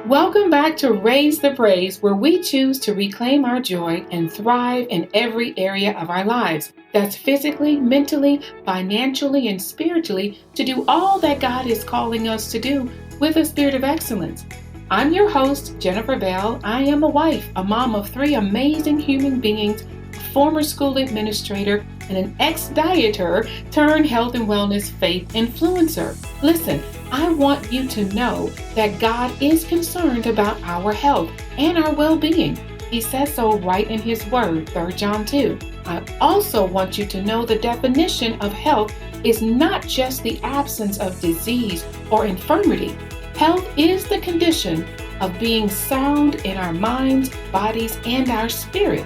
Welcome back to Raise the Praise, where we choose to reclaim our joy and thrive in every area of our lives. That's physically, mentally, financially, and spiritually, to do all that God is calling us to do with a spirit of excellence. I'm your host, Jennifer Bell. I am a wife, a mom of three amazing human beings, a former school administrator, and an ex-dieter turned health and wellness faith influencer. Listen, I want you to know that God is concerned about our health and our well-being. He says so right in His Word, 3 John 2. I also want you to know the definition of health is not just the absence of disease or infirmity. Health is the condition of being sound in our minds, bodies, and our spirit.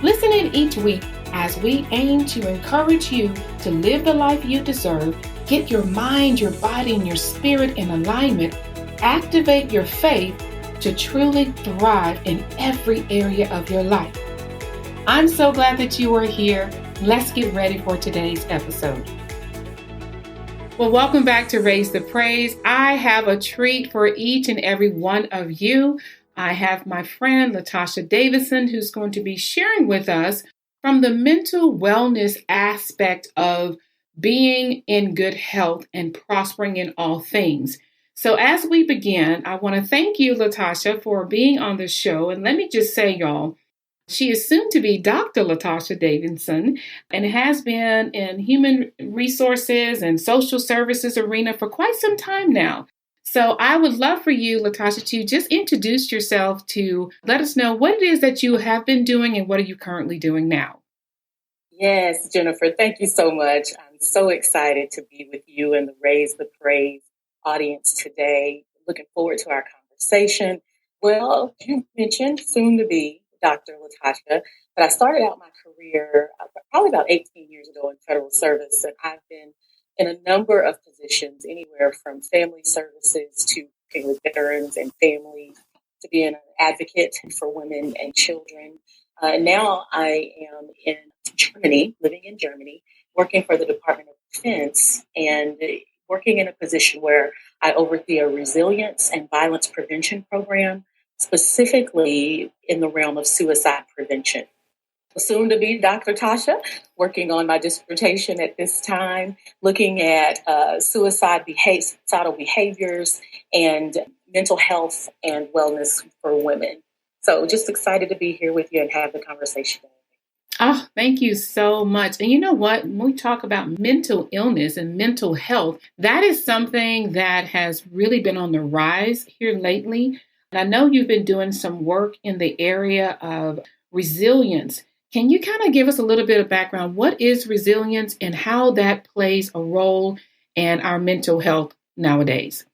Listen in each week as we aim to encourage you to live the life you deserve, get your mind, your body, and your spirit in alignment, activate your faith to truly thrive in every area of your life. I'm so glad that you are here. Let's get ready for today's episode. Well, welcome back to Raise the Praise. I have a treat for each and every one of you. I have my friend Latasha Davidson, who's going to be sharing with us from the mental wellness aspect of being in good health and prospering in all things. So as we begin, I want to thank you, Latasha, for being on the show. And let me just say, y'all, she is soon to be Dr. Latasha Davidson and has been in human resources and social services arena for quite some time now. So I would love for you, Latasha, to just introduce yourself to let us know what it is that you have been doing and what are you currently doing now. Yes, Jennifer, thank you so much. I'm so excited to be with you and the Raise the Praise audience today. Looking forward to our conversation. Well, you mentioned soon to be Dr. Latasha, but I started out my career probably about 18 years ago in federal service, and I've been in a number of positions, anywhere from family services to working with veterans and families, to being an advocate for women and children. Now I am in Germany, living in Germany, working for the Department of Defense and working in a position where I oversee a resilience and violence prevention program, specifically in the realm of suicide prevention. Soon to be Dr. Tasha, working on my dissertation at this time, looking at suicidal behaviors and mental health and wellness for women. So just excited to be here with you and have the conversation. Oh, thank you so much. And you know what? When we talk about mental illness and mental health, that is something that has really been on the rise here lately. And I know you've been doing some work in the area of resilience. Can you kind of give us a little bit of background? What is resilience and how that plays a role in our mental health nowadays?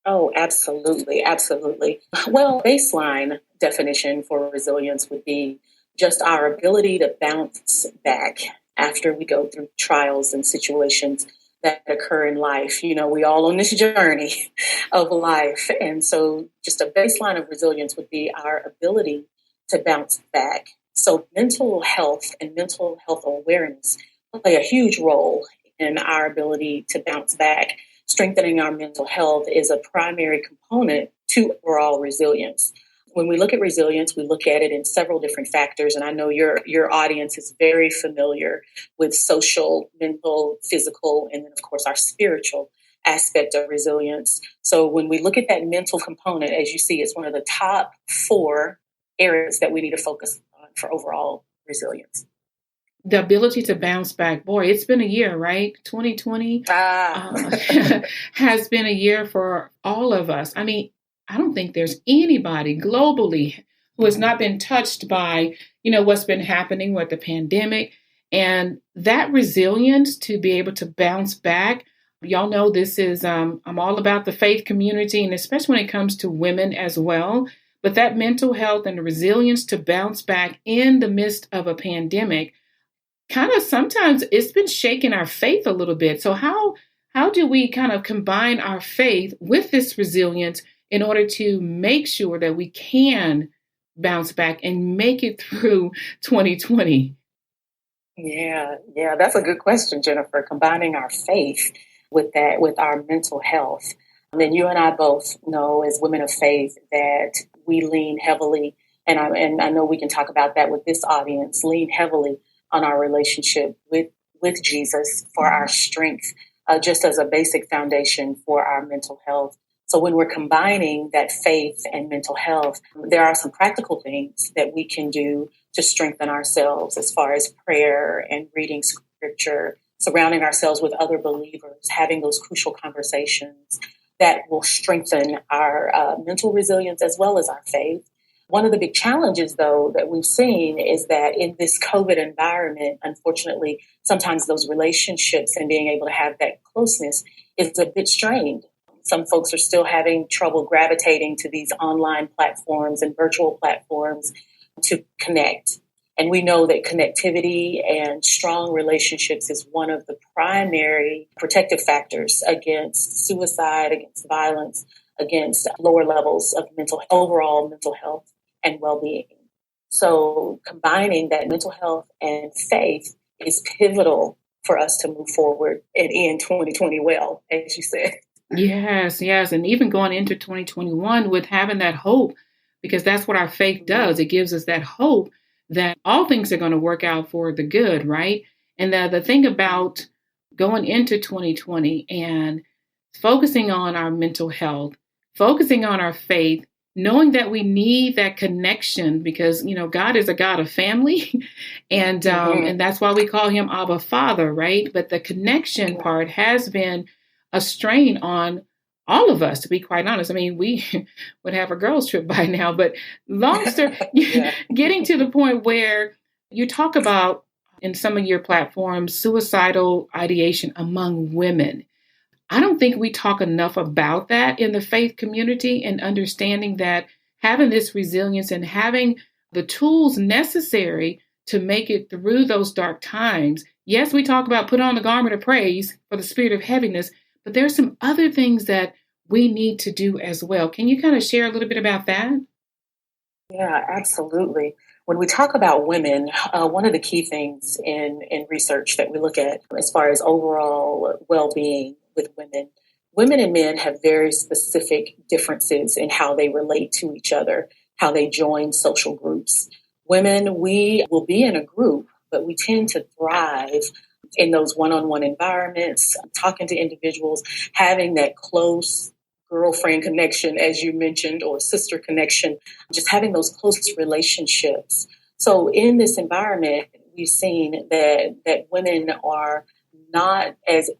Oh, absolutely. Absolutely. Well, baseline definition for resilience would be just our ability to bounce back after we go through trials and situations that occur in life. You know, we all on this journey of life. And so just a baseline of resilience would be our ability to bounce back. So mental health and mental health awareness play a huge role in our ability to bounce back. Strengthening our mental health is a primary component to overall resilience. When we look at resilience, we look at it in several different factors. And I know your audience is very familiar with social, mental, physical, and then, of course, our spiritual aspect of resilience. So when we look at that mental component, as you see, it's one of the top 4 areas that we need to focus on for overall resilience. The ability to bounce back. Boy, it's been a year, right? 2020 has been a year for all of us. I mean, I don't think there's anybody globally who has not been touched by, what's been happening with the pandemic. And that resilience to be able to bounce back. Y'all know this is, I'm all about the faith community, and especially when it comes to women as well. But that mental health and the resilience to bounce back in the midst of a pandemic, kind of sometimes it's been shaking our faith a little bit. So how do we kind of combine our faith with this resilience in order to make sure that we can bounce back and make it through 2020? Yeah, that's a good question, Jennifer. Combining our faith with our mental health. And you and I both know as women of faith that we lean heavily, and I know we can talk about that with this audience, lean heavily on our relationship with Jesus for our strength, just as a basic foundation for our mental health. So when we're combining that faith and mental health, there are some practical things that we can do to strengthen ourselves as far as prayer and reading scripture, surrounding ourselves with other believers, having those crucial conversations that will strengthen our mental resilience as well as our faith. One of the big challenges, though, that we've seen is that in this COVID environment, unfortunately, sometimes those relationships and being able to have that closeness is a bit strained. Some folks are still having trouble gravitating to these online platforms and virtual platforms to connect. And we know that connectivity and strong relationships is one of the primary protective factors against suicide, against violence, against lower levels of overall mental health and well-being. So combining that mental health and faith is pivotal for us to move forward and end 2020 well, as you said. Yes, yes. And even going into 2021 with having that hope, because that's what our faith does. It gives us that hope that all things are going to work out for the good, right? And the thing about going into 2020 and focusing on our mental health, focusing on our faith, knowing that we need that connection because, God is a God of family and that's why we call him Abba Father, right? But the connection part has been a strain on all of us, to be quite honest. I mean, we would have a girls' trip by now, but long story, getting to the point where you talk about in some of your platforms, suicidal ideation among women. I don't think we talk enough about that in the faith community and understanding that having this resilience and having the tools necessary to make it through those dark times. Yes, we talk about put on the garment of praise for the spirit of heaviness, but there's some other things that we need to do as well. Can you kind of share a little bit about that? Yeah, absolutely. When we talk about women, one of the key things in research that we look at as far as overall well-being with women and men have very specific differences in how they relate to each other, how they join social groups. Women, we will be in a group, but we tend to thrive in those one-on-one environments, talking to individuals, having that close girlfriend connection, as you mentioned, or sister connection, just having those close relationships. So in this environment, we've seen that women are not as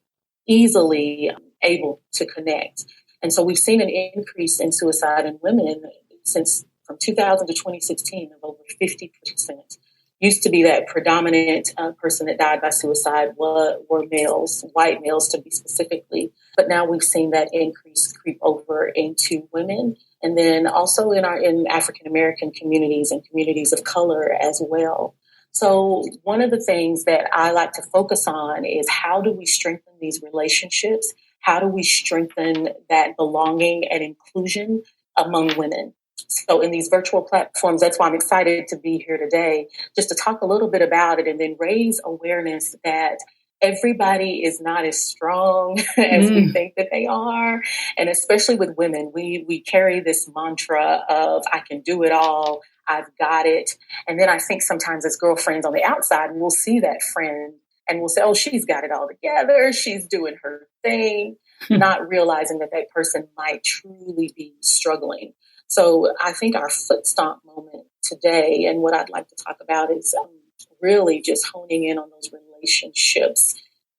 easily able to connect. And so we've seen an increase in suicide in women since from 2000 to 2016 of over 50%. Used to be that predominant person that died by suicide were males, white males to be specifically. But now we've seen that increase creep over into women, and then also in African American communities and communities of color as well. So one of the things that I like to focus on is how do we strengthen these relationships? How do we strengthen that belonging and inclusion among women? So in these virtual platforms, that's why I'm excited to be here today, just to talk a little bit about it and then raise awareness that everybody is not as strong as we think that they are. And especially with women, we carry this mantra of, I can do it all, I've got it. And then I think sometimes as girlfriends on the outside, we'll see that friend and we'll say, oh, she's got it all together, she's doing her thing, not realizing that that person might truly be struggling. So I think our foot stomp moment today, and what I'd like to talk about is really just honing in on those relationships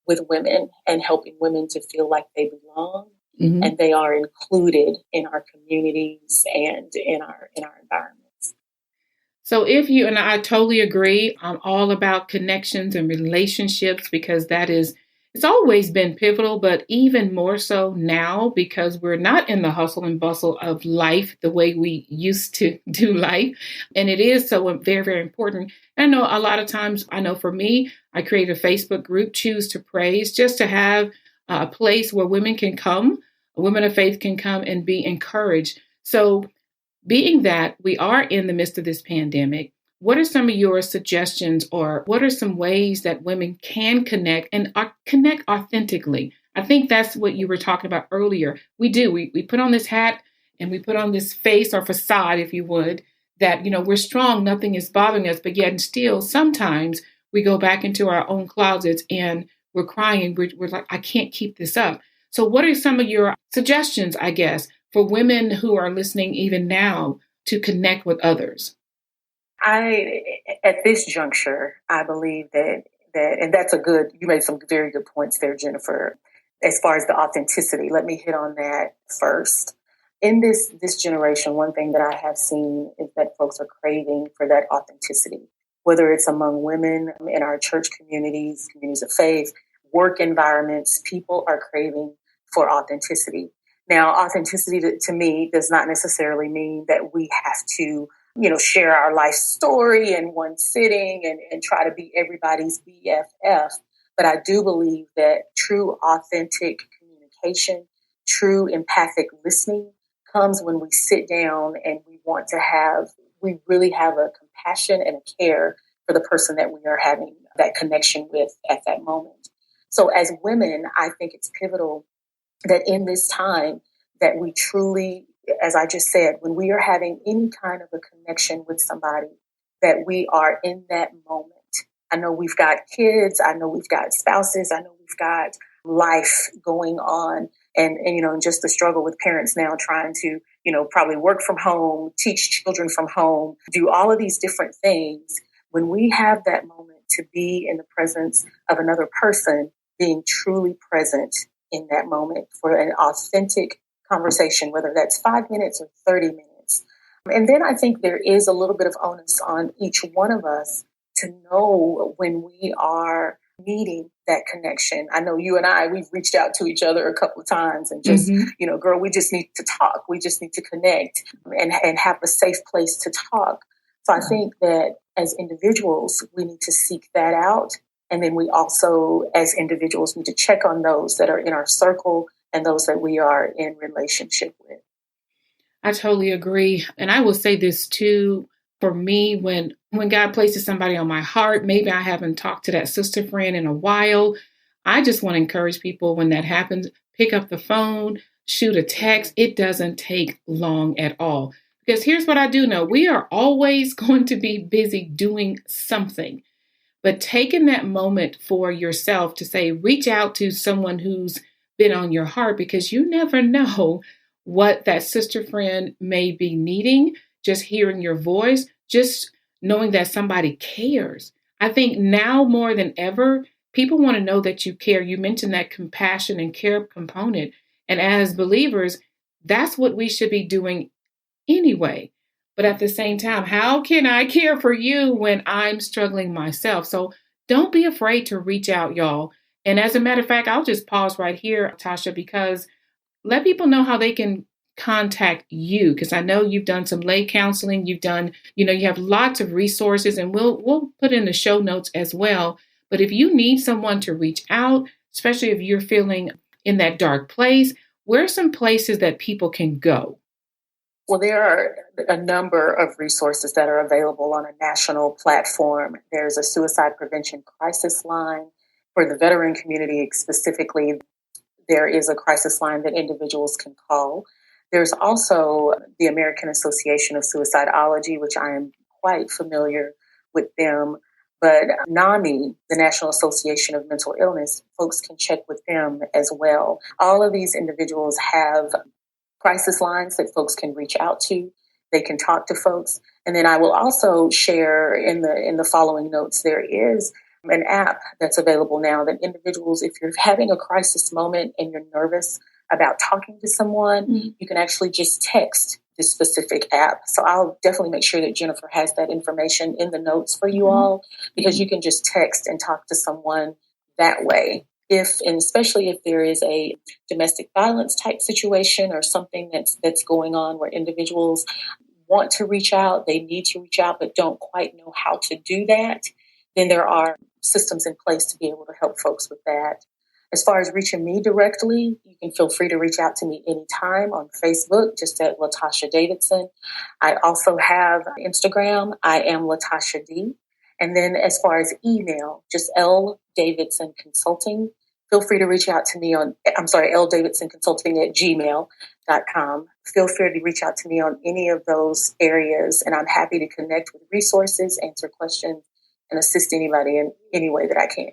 with women and helping women to feel like they belong and they are included in our communities and in our environments. So if you, and I totally agree, I'm all about connections and relationships because it's always been pivotal, but even more so now because we're not in the hustle and bustle of life the way we used to do life. And it is so very, very important. I know a lot of times, I know for me, I created a Facebook group, Choose to Praise, just to have a place where women of faith can come and be encouraged. So being that we are in the midst of this pandemic, what are some of your suggestions or what are some ways that women can connect and connect authentically? I think that's what you were talking about earlier. We do. We put on this hat and we put on this face or facade, if you would, that, we're strong, nothing is bothering us. But yet still, sometimes we go back into our own closets and we're crying. We're like, I can't keep this up. So what are some of your suggestions, I guess, for women who are listening even now to connect with others? At this juncture, I believe and that's you made some very good points there, Jennifer. As far as the authenticity, let me hit on that first. In this generation, one thing that I have seen is that folks are craving for that authenticity, whether it's among women in our church communities of faith, work environments, people are craving for authenticity. Now, authenticity to me does not necessarily mean that we have to share our life story in one sitting and try to be everybody's BFF. But I do believe that true authentic communication, true empathic listening comes when we sit down and we really have a compassion and a care for the person that we are having that connection with at that moment. So as women, I think it's pivotal that in this time that we truly, as I just said, when we are having any kind of a connection with somebody, that we are in that moment. I know we've got kids. I know we've got spouses. I know we've got life going on. And just the struggle with parents now trying to, probably work from home, teach children from home, do all of these different things. When we have that moment to be in the presence of another person, being truly present in that moment for an authentic conversation, whether that's 5 minutes or 30 minutes. And then I think there is a little bit of onus on each one of us to know when we are needing that connection. I know you and we've reached out to each other a couple of times and just, girl, we just need to talk. We just need to connect and have a safe place to talk. So I think that as individuals, we need to seek that out. And then we also, as individuals, need to check on those that are in our circle and those that we are in relationship with. I totally agree. And I will say this too, for me, when God places somebody on my heart, maybe I haven't talked to that sister friend in a while. I just want to encourage people when that happens, pick up the phone, shoot a text. It doesn't take long at all. Because here's what I do know. We are always going to be busy doing something. But taking that moment for yourself to say, reach out to someone who's been on your heart, because you never know what that sister friend may be needing. Just hearing your voice, just knowing that somebody cares. I think now more than ever, people want to know that you care. You mentioned that compassion and care component. And as believers, that's what we should be doing anyway. But at the same time, how can I care for you when I'm struggling myself? So don't be afraid to reach out, y'all. And as a matter of fact, I'll just pause right here, Tasha, because let people know how they can contact you, because I know you've done some lay counseling. You've done, you have lots of resources, and we'll put in the show notes as well. But if you need someone to reach out, especially if you're feeling in that dark place, where are some places that people can go? Well, there are a number of resources that are available on a national platform. There's a suicide prevention crisis line for the veteran community specifically. There is a crisis line that individuals can call. There's also the American Association of Suicidology, which I am quite familiar with them. But NAMI, the National Association of Mental Illness, folks can check with them as well. All of these individuals have crisis lines that folks can reach out to. They can talk to folks. And then I will also share in the following notes, there is an app that's available now that individuals, if you're having a crisis moment and you're nervous about talking to someone, you can actually just text this specific app. So I'll definitely make sure that Jennifer has that information in the notes for you all, because you can just text and talk to someone that way. And especially if there is a domestic violence type situation or something that's going on where individuals want to reach out, they need to reach out, but don't quite know how to do that, then there are systems in place to be able to help folks with that. As far as reaching me directly, you can feel free to reach out to me anytime on Facebook, just at Latasha Davidson. I also have Instagram. I am Latasha D. And then as far as email, just L Davidson Consulting. feel free to reach out to me on, ldavidsonconsulting@gmail.com. Feel free to reach out to me on any of those areas, and I'm happy to connect with resources, answer questions, and assist anybody in any way that I can.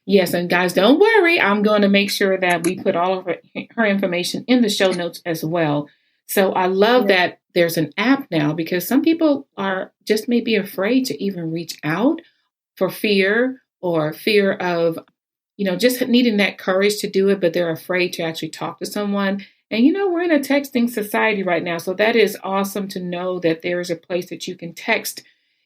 Yes, and guys, don't worry. I'm going to make sure that we put all of her information in the show notes as well. So I love that there's an app now, because some people are just maybe afraid to even reach out for fear of, just needing that courage to do it, but they're afraid to actually talk to someone. And, we're in a texting society right now. So that is awesome to know that there is a place that you can text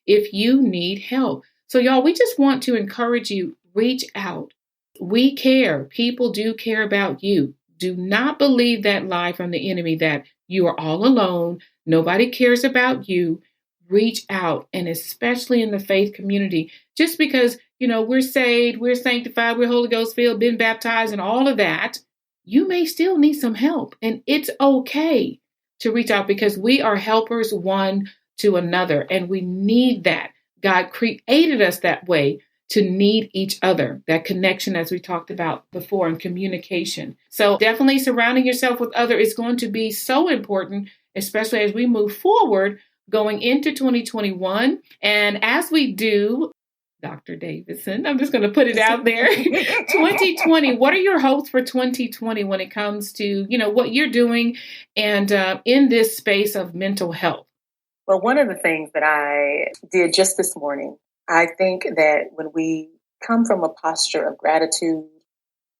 if you need help. So y'all, we just want to encourage you, reach out. We care. People do care about you. Do not believe that lie from the enemy that you are all alone. Nobody cares about you. Reach out, and especially in the faith community, just because, we're saved, we're sanctified, we're Holy Ghost filled, been baptized, and all of that, you may still need some help. And it's okay to reach out, because we are helpers one to another, and we need that. God created us that way, to need each other, that connection, as we talked about before, and communication. So definitely surrounding yourself with others is going to be so important, especially as we move forward going into 2021. And as we do, Dr. Davidson, I'm just going to put it out there. 2020, what are your hopes for 2020 when it comes to, what you're doing and in this space of mental health? Well, one of the things that I did just this morning, I think that when we come from a posture of gratitude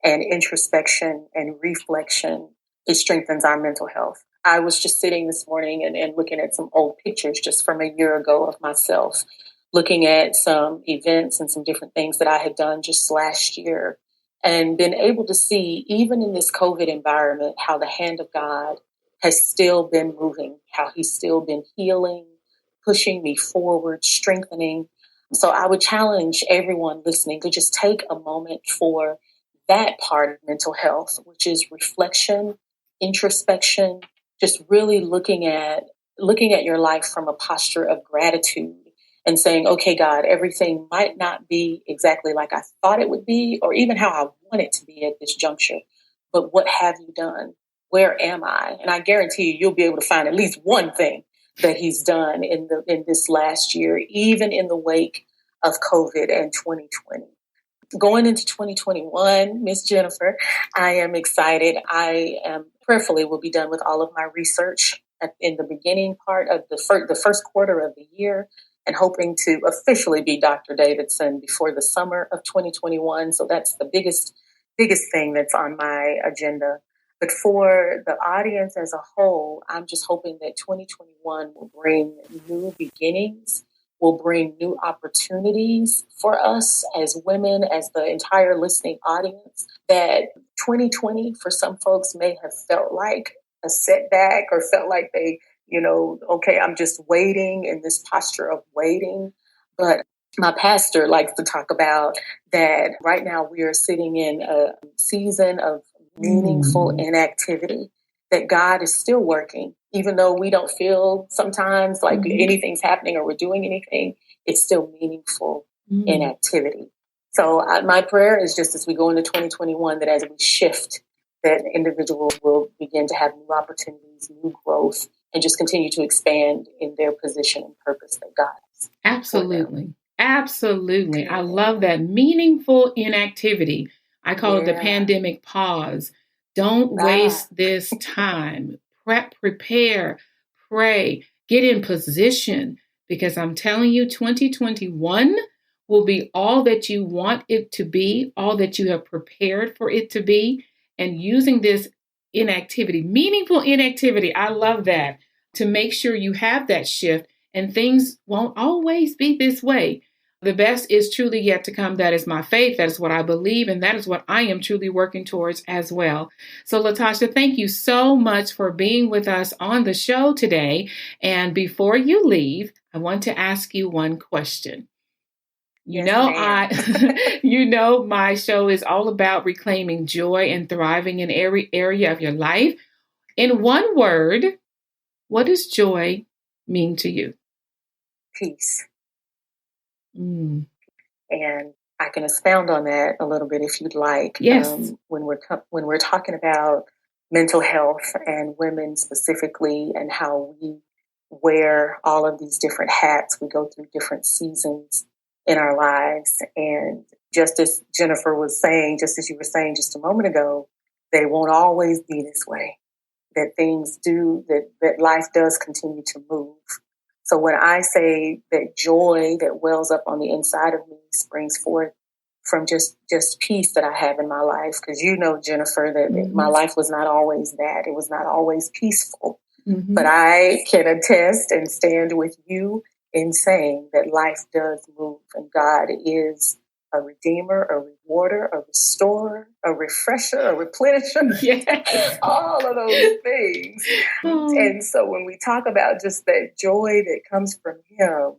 and introspection and reflection, it strengthens our mental health. I was just sitting this morning and looking at some old pictures just from a year ago of myself, looking at some events and some different things that I had done just last year, and been able to see, even in this COVID environment, how the hand of God has still been moving, how he's still been healing, pushing me forward, strengthening. So I would challenge everyone listening to just take a moment for that part of mental health, which is reflection, introspection, just really looking at your life from a posture of gratitude and saying, okay, God, everything might not be exactly like I thought it would be, or even how I want it to be at this juncture, but what have you done? Where am I? And I guarantee you'll be able to find at least one thing that he's done in this last year, even in the wake of COVID and 2020. Going into 2021, Miss Jennifer, I am excited. I am prayerfully will be done with all of my research in the beginning part of the first quarter of the year, and hoping to officially be Dr. Davidson before the summer of 2021. So that's the biggest thing that's on my agenda. But for the audience as a whole, I'm just hoping that 2021 will bring new beginnings, will bring new opportunities for us as women, as the entire listening audience, that 2020 for some folks may have felt like a setback, or felt like they, okay, I'm just waiting in this posture of waiting. But my pastor likes to talk about that right now we are sitting in a season of meaningful inactivity, that God is still working. Even though we don't feel sometimes like anything's happening or we're doing anything, it's still meaningful inactivity. So my prayer is just as we go into 2021, that as we shift, that individuals will begin to have new opportunities, new growth, and just continue to expand in their position and purpose that God has. Absolutely. Absolutely. I love that. Meaningful inactivity. I call it the pandemic pause. Don't waste this time. Prepare, pray, get in position, because I'm telling you, 2021 will be all that you want it to be, all that you have prepared for it to be. And using this inactivity, meaningful inactivity, I love that, to make sure you have that shift, and things won't always be this way. The best is truly yet to come. That is my faith. That is what I believe. And that is what I am truly working towards as well. So, Latasha, thank you so much for being with us on the show today. And before you leave, I want to ask you one question. You know, my show is all about reclaiming joy and thriving in every area of your life. In one word, what does joy mean to you? Peace. Mm. And I can expound on that a little bit if you'd like. Yes. When we're talking about mental health and women specifically, and how we wear all of these different hats, we go through different seasons in our lives. And just as Jennifer was saying, just as you were saying just a moment ago, they won't always be this way. That things do, that life does continue to move. So when I say that joy that wells up on the inside of me springs forth from just peace that I have in my life, because you know, Jennifer, that my life was not always that. It was not always peaceful. But I can attest and stand with you in saying that life does move, and God is a redeemer, a rewarder, a restorer, a refresher, a replenisher, Yes. all of those things. And so when we talk about just that joy that comes from Him,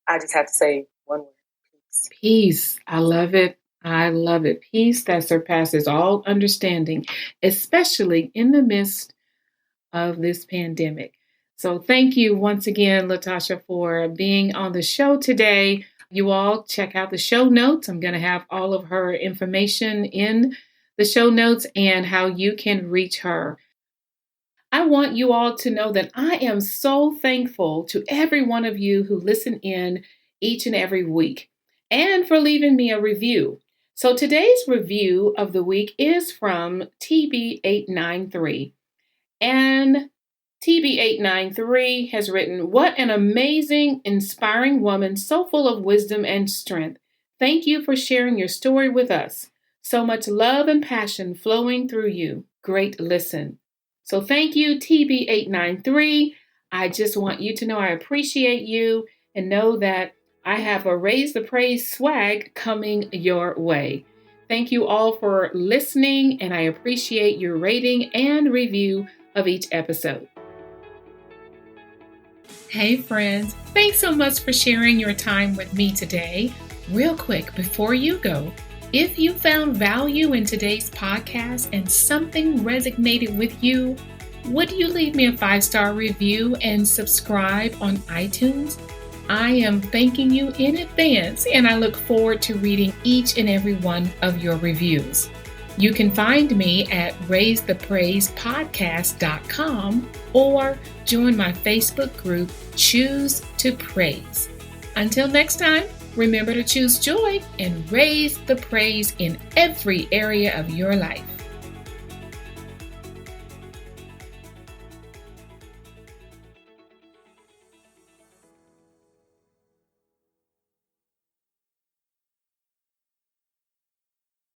I just have to say one word: peace. Peace. I love it. I love it. Peace that surpasses all understanding, especially in the midst of this pandemic. So thank you once again, Latasha, for being on the show today. You all check out the show notes. I'm going to have all of her information in the show notes and how you can reach her. I want you all to know that I am so thankful to every one of you who listen in each and every week and for leaving me a review. So today's review of the week is from TB893. And TB893 has written, "What an amazing, inspiring woman, so full of wisdom and strength. Thank you for sharing your story with us. So much love and passion flowing through you. Great listen." So thank you, TB893. I just want you to know I appreciate you and know that I have a Raise the Praise swag coming your way. Thank you all for listening, and I appreciate your rating and review of each episode. Hey friends, thanks so much for sharing your time with me today. Real quick, before you go, if you found value in today's podcast and something resonated with you, would you leave me a 5-star review and subscribe on iTunes? I am thanking you in advance, and I look forward to reading each and every one of your reviews. You can find me at raisethepraisepodcast.com or join my Facebook group, Choose to Praise. Until next time, remember to choose joy and raise the praise in every area of your life.